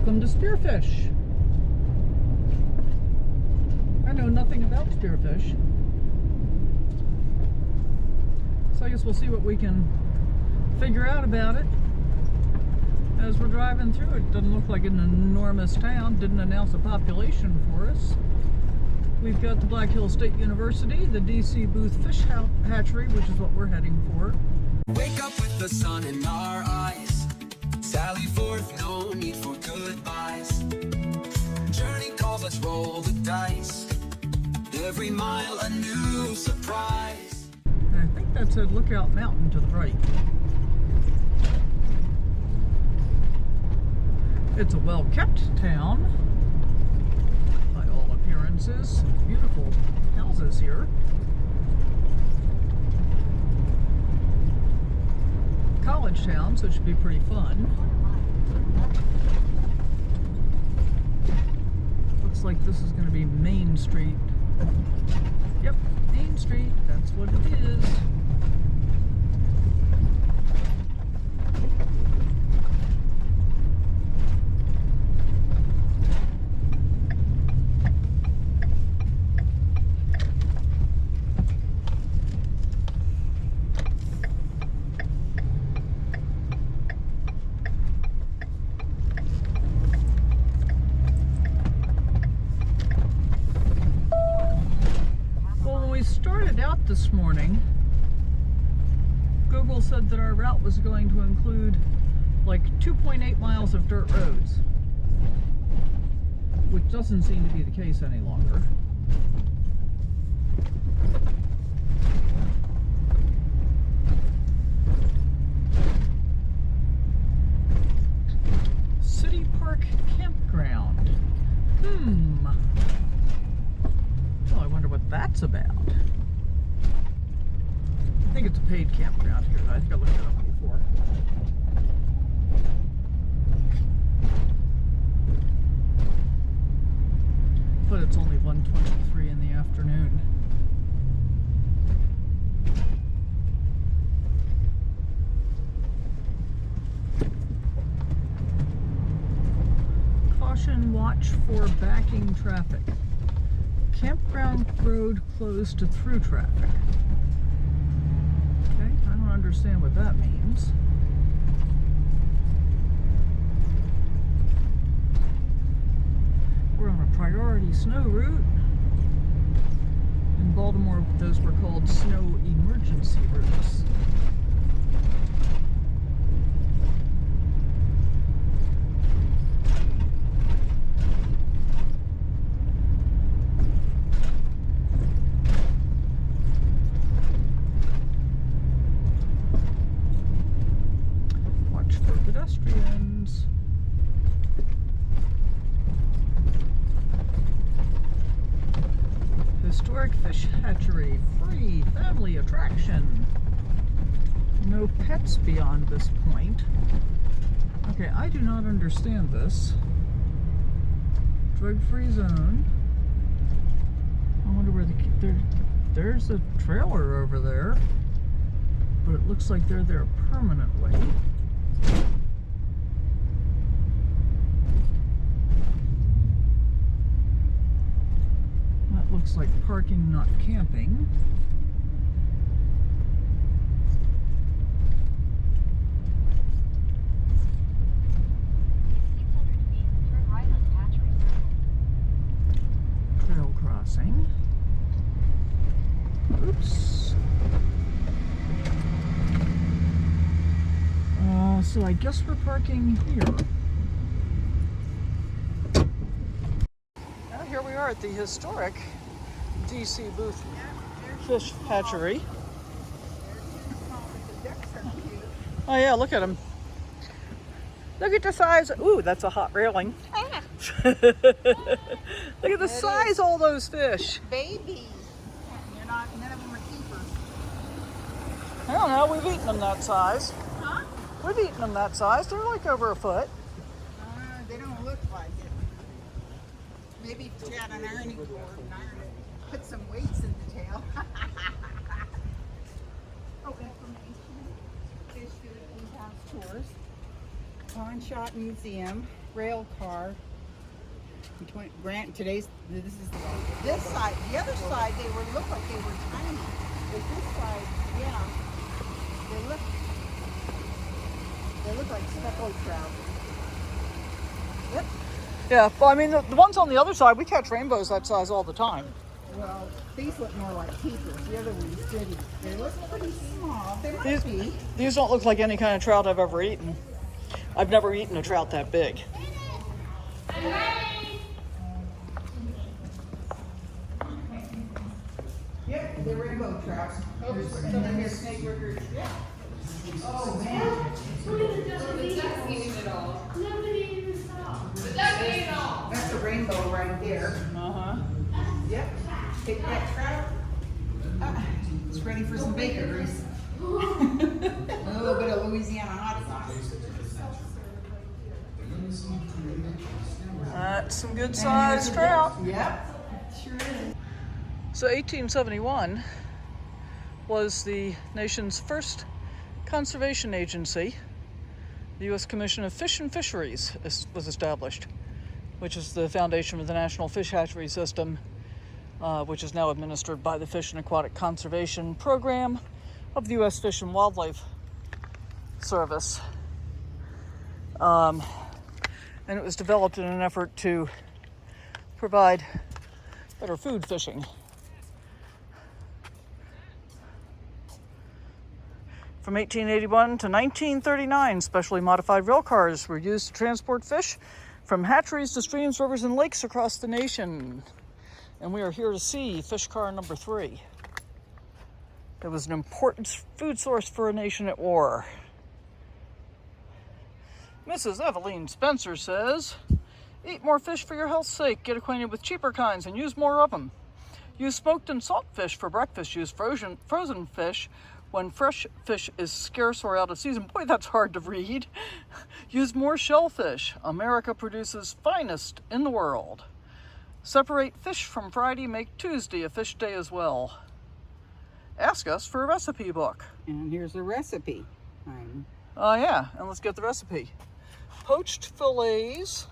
Welcome to Spearfish. I know nothing about Spearfish, so I guess we'll see what we can figure out about it as we're driving through. It doesn't look like an enormous town. Didn't announce a population for us. We've got the Black Hills State University, the DC Booth Fish Hatchery, which is what we're heading for. Wake up with the sun in our eyes. Sally forth, no need for goodbyes. Journey calls, let's roll the dice. Every mile a new surprise. And I think that's a Lookout Mountain to the right. It's a well-kept town, by all appearances. Beautiful houses here. College town, so it should be pretty fun. Looks like this is going to be Main Street. Yep, Main Street, that's what it is. This morning, Google said that our route was going to include like 2.8 miles of dirt roads, which doesn't seem to be the case any longer. City Park Campground. Well, I wonder what that's about. I think it's a paid campground here. I think I looked it up before. But it's only 1:23 in the afternoon. Caution, watch for backing traffic. Campground road closed to through traffic. I don't understand what that means. We're on a priority snow route. In Baltimore, those were called snow emergency routes. Pedestrians. Historic Fish Hatchery, free family attraction. No pets beyond this point. Okay, I do not understand this. Drug-free zone. I wonder where there's a trailer over there, but it looks like they're there permanently. That looks like parking, not camping. Turn right on Hatchery Circle. Trail crossing. Oops. So I guess we're parking here. Now here we are at the historic DC Booth Fish Hatchery. Oh yeah, look at them. Look at the size. Ooh, that's a hot railing. Look at the size of all those fish. Babies. None of them are keepers. I don't know, we've eaten them that size. Huh? We've eaten them that size. They're like over a foot. They don't look like it. Maybe if you had an ironing board and iron it, put some weights in the tail. Oh, information. Fish food, we have tours. Pawn Shop Museum, rail car. Between Grant, today's, this is the one. This side, the other side, they were, looked like they were tiny. But this side, yeah, they look like speckled trout. Yep. Yeah, well, I mean, the ones on the other side, we catch rainbows that size all the time. Well, these look more like keepers. The other ones didn't. They look pretty small. They might be. These don't look like any kind of trout I've ever eaten. I've never eaten a trout that big. Yep, they're rainbow trouts. Oh, some of here snake riggers. Yeah. Oh, man. That's a rainbow right there. Uh-huh. Yep. Take that trout. It's ready for some bacon grease. A little bit of Louisiana hot sauce. That's some good sized trout. Yep. Sure is. So 1871 was the nation's first conservation agency. The U.S. Commission of Fish and Fisheries was established, which is the foundation of the National Fish Hatchery System, which is now administered by the Fish and Aquatic Conservation Program of the U.S. Fish and Wildlife Service. And it was developed in an effort to provide better food fishing. From 1881 to 1939, specially modified rail cars were used to transport fish from hatcheries to streams, rivers, and lakes across the nation. And we are here to see fish car number 3. It was an important food source for a nation at war. Mrs. Eveline Spencer says, "Eat more fish for your health's sake. Get acquainted with cheaper kinds and use more of them. Use smoked and salt fish for breakfast. Use frozen fish when fresh fish is scarce or out of season." Boy, that's hard to read. Use more shellfish. America produces finest in the world. Separate fish from Friday. Make Tuesday a fish day as well. Ask us for a recipe book. And here's a recipe. Oh yeah, and let's get the recipe. Poached fillets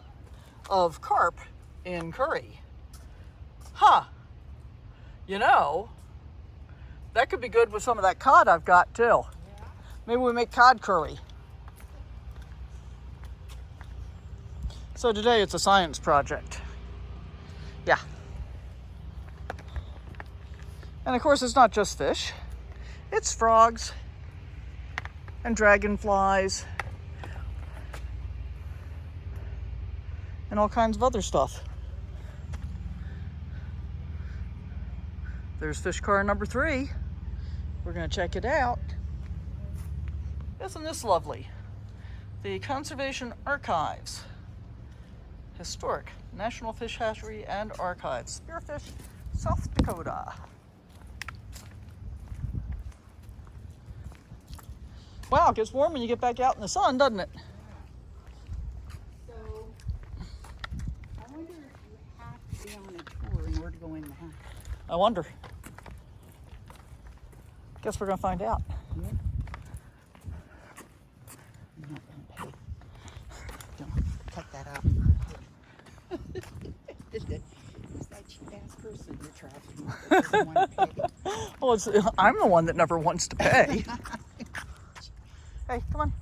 of carp in curry. Huh. You know, that could be good with some of that cod I've got too. Yeah. Maybe we make cod curry. So today it's a science project. Yeah. And of course it's not just fish. It's frogs and dragonflies and all kinds of other stuff. There's fish car number 3. We're going to check it out. Isn't this lovely? The Conservation Archives. Historic National Fish Hatchery and Archives. Spearfish, South Dakota. Wow, it gets warm when you get back out in the sun, doesn't it? So, I wonder if you have to be on a tour in order to go in the house. I wonder. Guess we're going to find out. Yeah. I'm not going to pay. Don't cut that out. It's that cheap-ass person you're traveling with that doesn't want to pay. Well, I'm the one that never wants to pay. Hey, come on.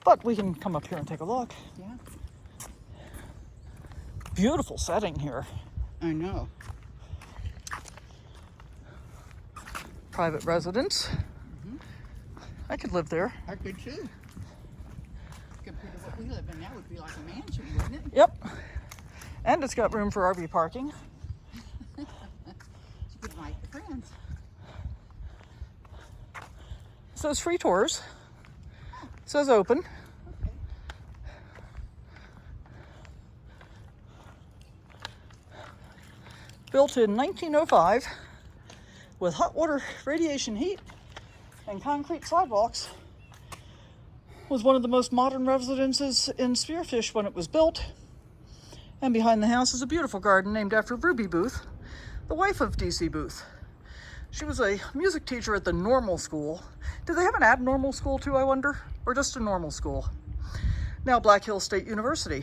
But we can come up here and take a look. Yeah. Beautiful setting here. I know. Private residence. Mm-hmm. I could live there. I could too. Compared to what we live in, that would be like a mansion, wouldn't it? Yep. And it's got room for RV parking. You could invite the friends. It says free tours. It says open. Okay. Built in 1905 with hot water radiation heat and concrete sidewalks. Was one of the most modern residences in Spearfish when it was built. And behind the house is a beautiful garden named after Ruby Booth, the wife of DC Booth. She was a music teacher at the normal school. Do they have an abnormal school too, I wonder? Or just a normal school? Now Black Hills State University.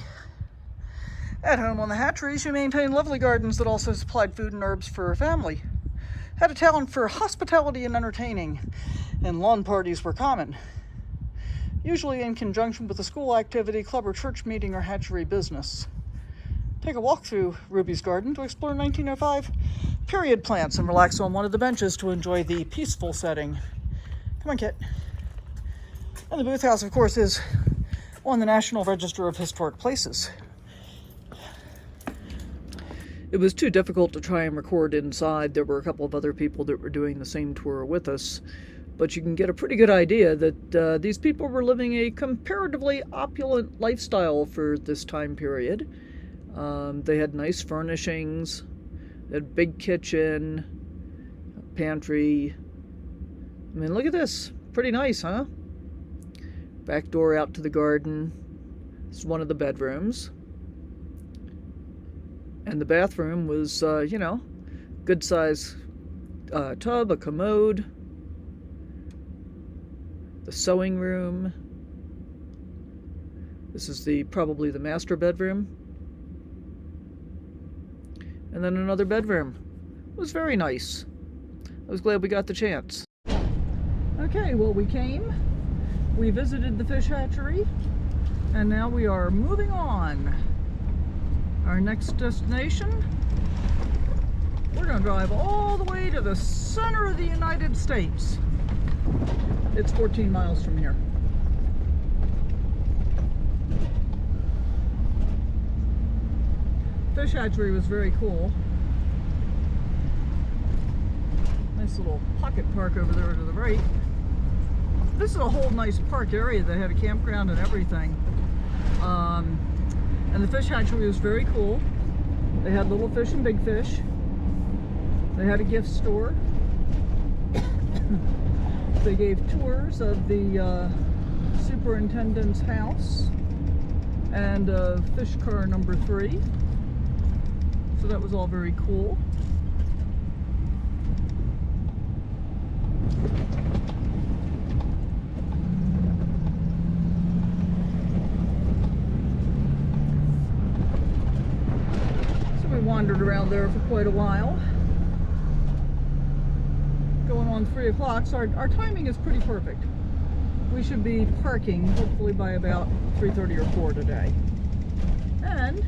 At home on the hatchery, she maintained lovely gardens that also supplied food and herbs for her family. Had a talent for hospitality and entertaining, and lawn parties were common, usually in conjunction with a school activity, club or church meeting, or hatchery business. Take a walk through Ruby's garden to explore 1905 period plants and relax on one of the benches to enjoy the peaceful setting. Come on, Kit. And the Booth House, of course, is on the National Register of Historic Places. It was too difficult to try and record inside. There were a couple of other people that were doing the same tour with us, but you can get a pretty good idea that these people were living a comparatively opulent lifestyle for this time period. They had nice furnishings, they had a big kitchen, a pantry. I mean, look at this. Pretty nice, huh? Back door out to the garden. This is one of the bedrooms. And the bathroom was, you know, good size tub, a commode, the sewing room. This is probably the master bedroom. And then another bedroom. It was very nice. I was glad we got the chance. Okay, well, we came, we visited the fish hatchery, and now we are moving on. Our next destination, we're going to drive all the way to the center of the United States. It's 14 miles from here. Fish hatchery was very cool. Nice little pocket park over there to the right. This is a whole nice park area. They had a campground and everything. And the fish hatchery was very cool. They had little fish and big fish. They had a gift store. They gave tours of the superintendent's house and fish car number 3. So that was all very cool. Wandered around there for quite a while. Going on 3 o'clock, so our timing is pretty perfect. We should be parking hopefully by about 3:30 or 4 today. And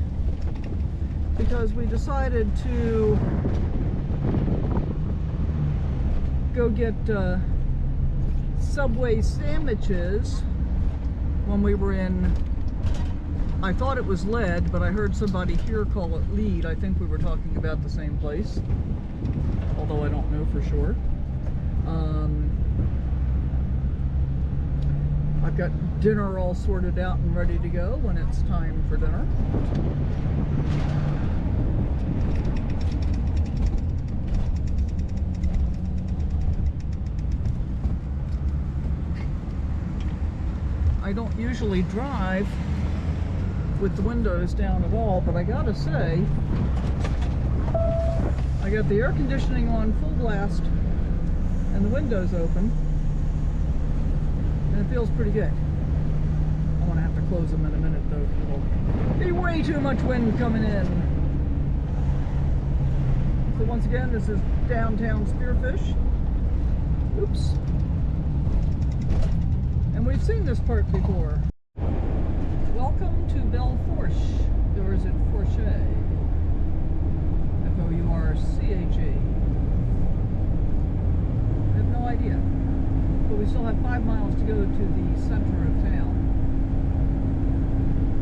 because we decided to go get Subway sandwiches when we were in, I thought it was Lead, but I heard somebody here call it Lead. I think we were talking about the same place, although I don't know for sure. I've got dinner all sorted out and ready to go when it's time for dinner. I don't usually drive with the windows down at all, but I gotta say, I got the air conditioning on full blast and the windows open, and it feels pretty good. I'm gonna have to close them in a minute though, because there'll be way too much wind coming in. So once again, this is downtown Spearfish. Oops. And we've seen this part before. Welcome to Belle Fourche, or is it Fourche? F-O-U-R-C-H-E. I have no idea. But we still have 5 miles to go to the center of town.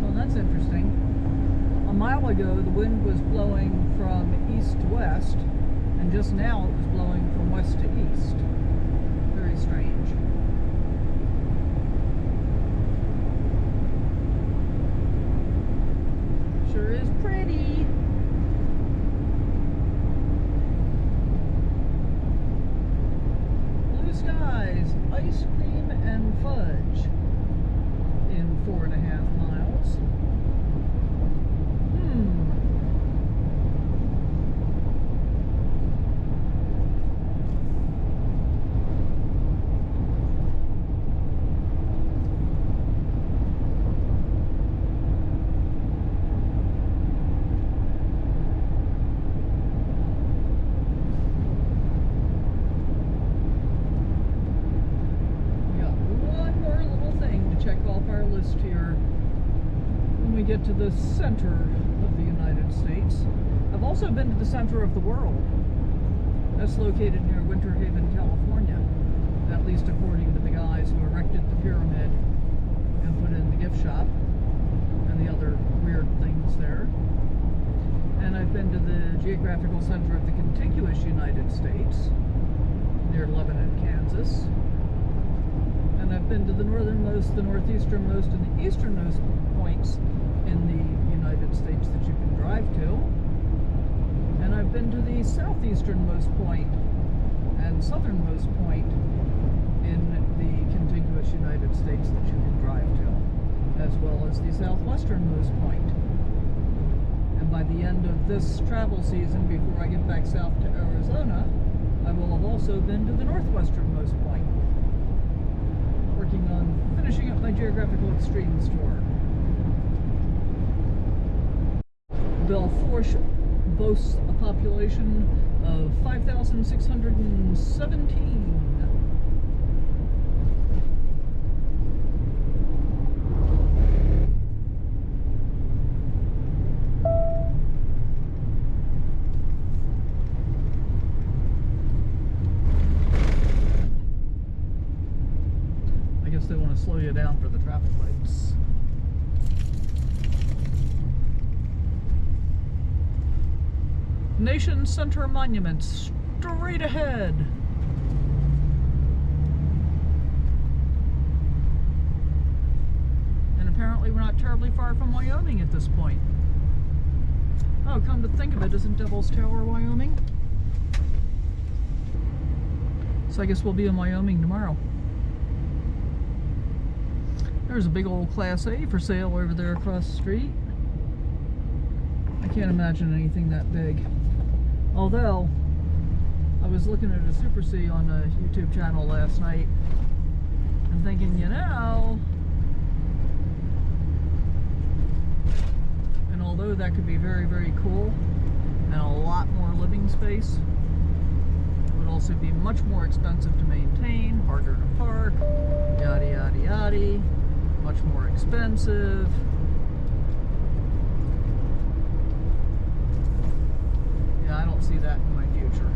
Well, that's interesting. A mile ago, the wind was blowing from east to west, and just now it was blowing from west to east. Very strange. Sure is pretty. Blue skies, ice cream and fudge in 4.5 miles. list here when we get to the center of the United States. I've also been to the center of the world. That's located near Winter Haven, California, at least according to the guys who erected the pyramid and put in the gift shop and the other weird things there. And I've been to the geographical center of the contiguous United States, near Lebanon, Kansas. And I've been to the northernmost, the northeasternmost, and the easternmost points in the United States that you can drive to. And I've been to the southeasternmost point and southernmost point in the contiguous United States that you can drive to, as well as the southwesternmost point. And by the end of this travel season, before I get back south to Arizona, I will have also been to the northwesternmost point, working on finishing up my Geographical Extremes tour. Belle Fourche boasts a population of 5,617. I guess they want to slow you down for the traffic lights. Nation Center Monument, straight ahead. And apparently we're not terribly far from Wyoming at this point. Oh, come to think of it, isn't Devil's Tower Wyoming? So I guess we'll be in Wyoming tomorrow. There's a big old Class A for sale over there across the street. I can't imagine anything that big. Although, I was looking at a Super C on a YouTube channel last night and thinking, you know, and although that could be very, very cool and a lot more living space, it would also be much more expensive to maintain, harder to park, yada, yada, yada, much more expensive. I don't see that in my future.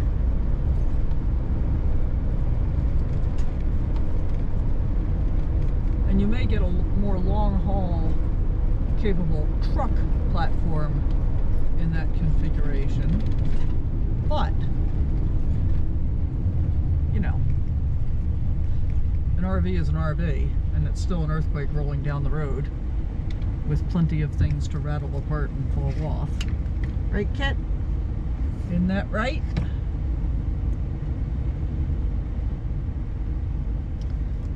And you may get a more long-haul capable truck platform in that configuration, but you know, an RV is an RV, and it's still an earthquake rolling down the road with plenty of things to rattle apart and fall off. Right, Kit? Isn't that right?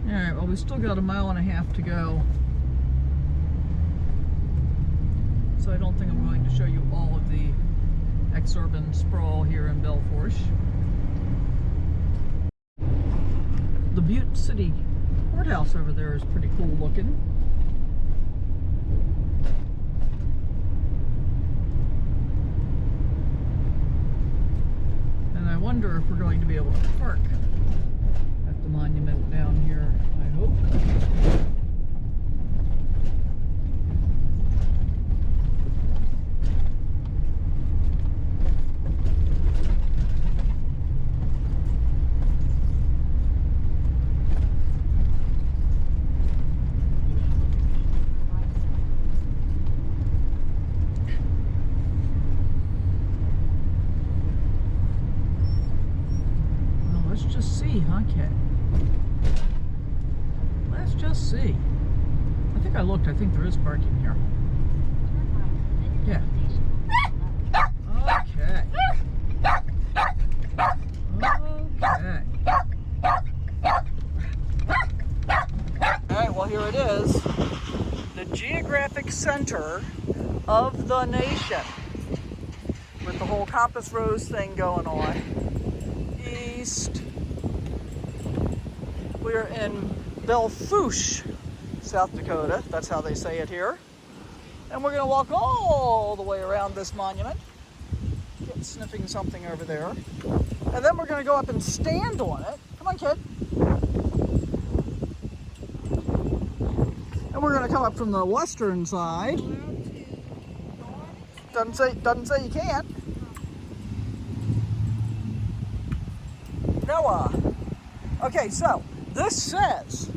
Alright, well, we still got 1.5 miles to go. So I don't think I'm going to show you all of the exurban sprawl here in Belle Fourche. The Butte City Courthouse over there is pretty cool looking. I wonder if we're going to be able to park at the monument down here, I hope. Okay. Let's just see. I think I looked. I think there is parking here. Yeah. Okay. Okay. Alright, well here it is. The geographic center of the nation. With the whole compass rose thing going on. East. We're in Belle Fourche, South Dakota. That's how they say it here. And we're going to walk all the way around this monument. Get sniffing something over there. And then we're going to go up and stand on it. Come on, kid. And And we're going to come up from the western side. Doesn't say you can't. Noah. Okay, so this says,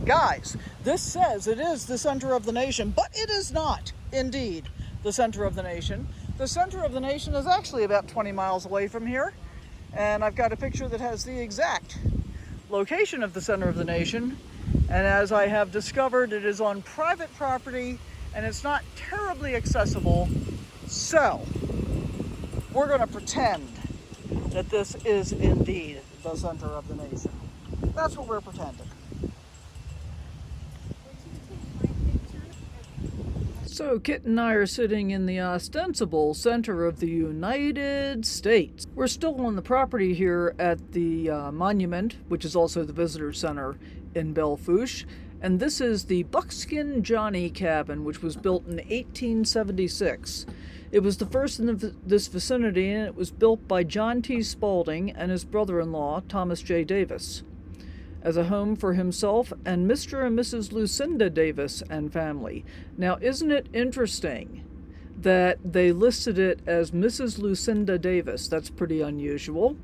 guys, this says it is the center of the nation, but it is not indeed the center of the nation. The center of the nation is actually about 20 miles away from here. And I've got a picture that has the exact location of the center of the nation. And as I have discovered, it is on private property and it's not terribly accessible. So we're going to pretend that this is indeed the center of the nation. That's what we're pretending. So Kit and I are sitting in the ostensible center of the United States. We're still on the property here at the monument, which is also the visitor center in Belle Fourche. And this is the Buckskin Johnny cabin, which was built in 1876. It was the first in this vicinity, and it was built by John T. Spaulding and his brother-in-law, Thomas J. Davis, as a home for himself and Mr. and Mrs. Lucinda Davis and family. Now, isn't it interesting that they listed it as Mrs. Lucinda Davis? That's pretty unusual.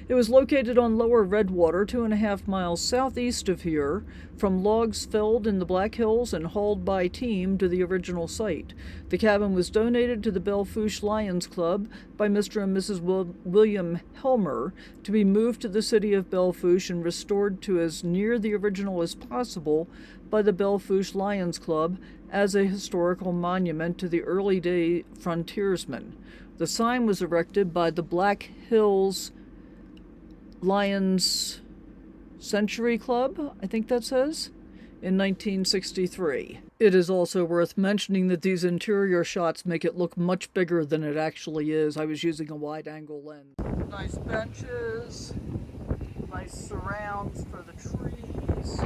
It was located on Lower Redwater, 2.5 miles southeast of here, from logs felled in the Black Hills and hauled by team to the original site. The cabin was donated to the Belle Fourche Lions Club by Mr. and Mrs. William Helmer to be moved to the city of Belle Fourche and restored to as near the original as possible by the Belle Fourche Lions Club as a historical monument to the early day frontiersmen. The sign was erected by the Black Hills Lions Century Club, I think that says, in 1963. It is also worth mentioning that these interior shots make it look much bigger than it actually is. I was using a wide-angle lens. Nice benches, nice surrounds for the trees.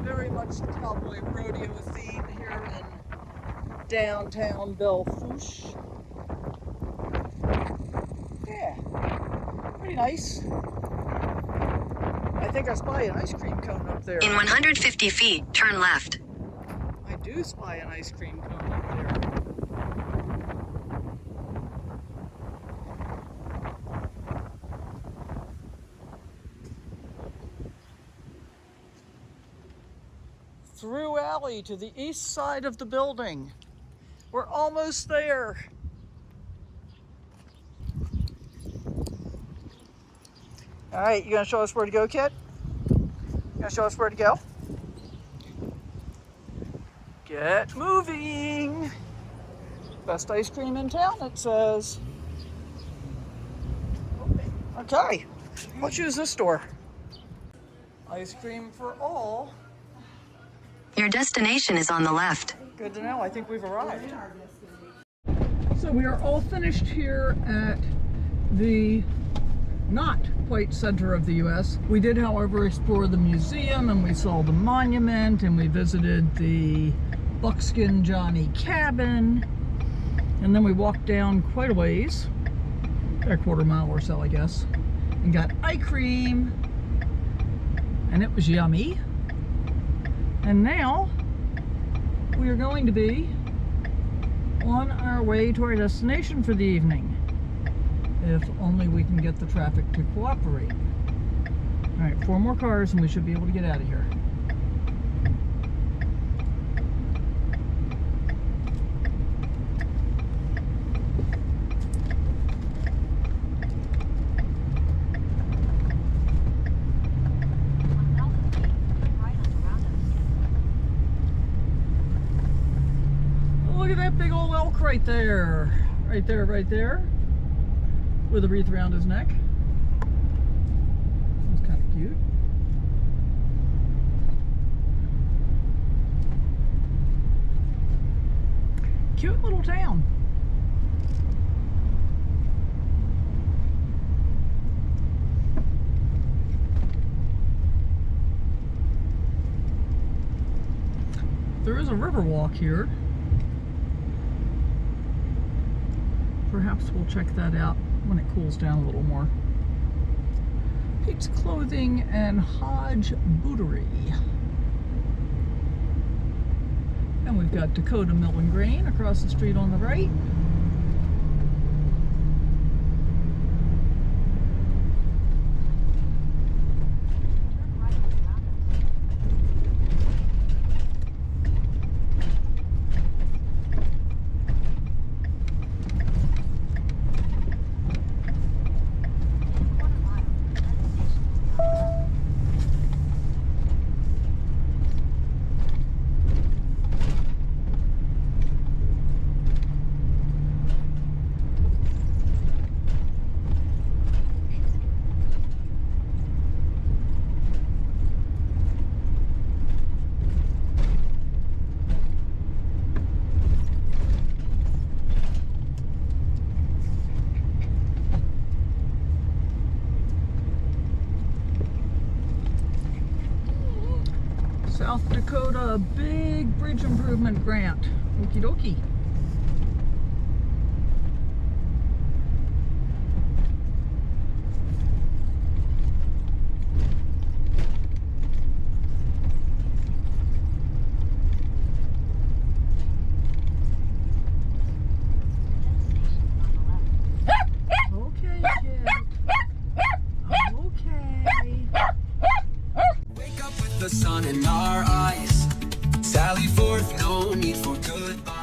Very much the cowboy rodeo theme here in downtown Belle Fourche. Yeah, pretty nice. I think I spy an ice cream cone up there. In 150 feet, turn left. I do spy an ice cream cone up there. Through alley to the east side of the building. We're almost there. All right, you gonna show us where to go, Kit? You gonna show us where to go? Get moving. Best ice cream in town, it says. Okay, we'll choose this store. Ice cream for all. Your destination is on the left. Good to know, I think we've arrived. So we are all finished here at the not quite center of the U.S. We did, however, explore the museum and we saw the monument and we visited the Buckskin Johnny cabin. And then we walked down quite a ways, a quarter mile or so, I guess, and got ice cream. And it was yummy. And now we are going to be on our way to our destination for the evening. If only we can get the traffic to cooperate. All right, 4 more cars and we should be able to get out of here. Look at that big old elk right there. Right there, right there. With a wreath around his neck. That's kind of cute. Cute little town. There is a Riverwalk here. Perhaps we'll check that out when it cools down a little more. Pete's Clothing and Hodge Bootery. And we've got Dakota Mill and Grain across the street on the right. South Dakota big bridge improvement grant. Okie dokie. Okay, kid. Okay. Wake up with the sun in our eyes. Sally forth, no need for goodbye.